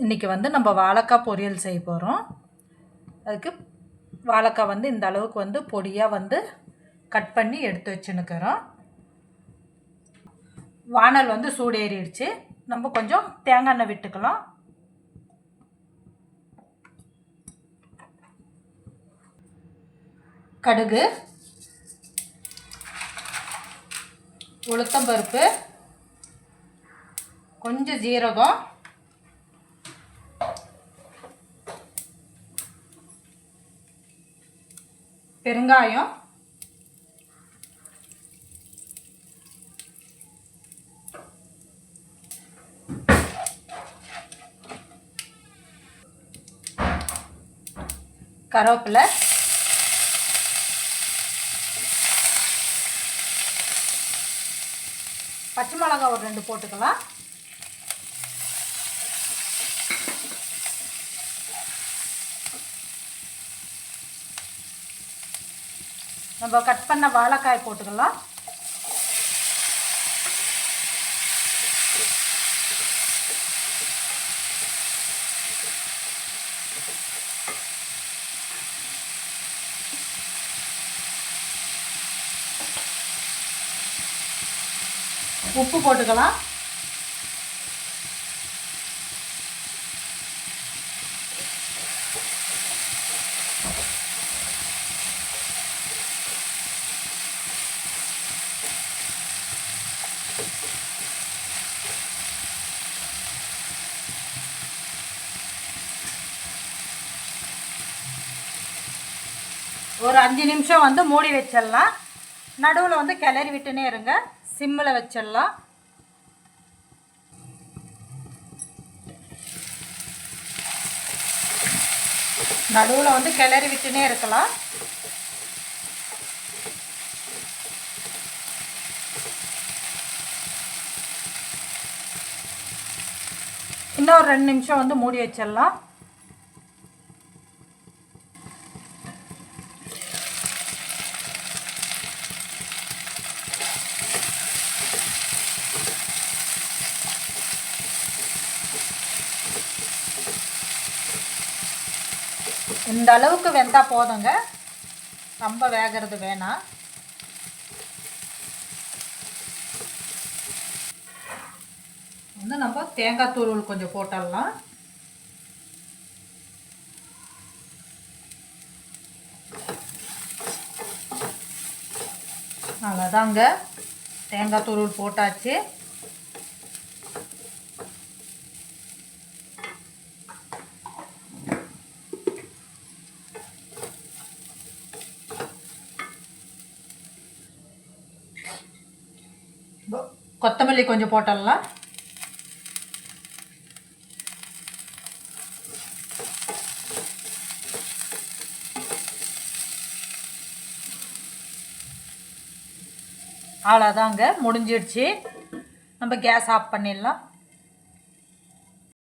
இன்றைக்கி வந்து நம்ம வாழைக்காய் பொரியல் செய்ய போகிறோம். அதுக்கு வாழைக்காய் வந்து இந்த அளவுக்கு வந்து பொடியாக வந்து கட் பண்ணி எடுத்து வச்சுன்னுக்கிறோம். வானல் வந்து சூடேறிடுச்சு. நம்ம கொஞ்சம் தேங்காய் எண்ணெய் விட்டுக்கலாம். கடுகு, உளுத்தம்பருப்பு, கொஞ்சம் ஜீரகம், பெருங்காயம், கருவேப்பிலை, பச்சை மிளகாய் ஒரு 2 போட்டுக்கலாம். நம்ம கட் பண்ண வாழைக்காய் போட்டுக்கலாம். உப்பு போட்டுக்கலாம். ஒரு 5 நிமிஷம் வந்து மூடி வச்சிடலாம். நடுவில் வந்து கிளறி விட்டுனே இருங்க. சிம்மில் வச்சிடலாம். நடுவில் வந்து கிளறி விட்டுனே இருக்கலாம். இன்னும் ஒரு 2 நிமிஷம் வந்து மூடி வச்சிடலாம். இந்த அளவுக்கு வெந்தால் போதுங்க, ரொம்ப வேகிறது வேணாம். வந்து நம்ம தேங்காய் தூள் கொஞ்சம் போட்டுடலாம். அவ்வளோதாங்க, தேங்காய் தூள் போட்டாச்சு. கொத்தமல்லி கொஞ்சம் போட்டுடலாம். அவ்வளோதாங்க, முடிஞ்சிடுச்சு. நம்ம கேஸ் ஆஃப் பண்ணிடலாம்.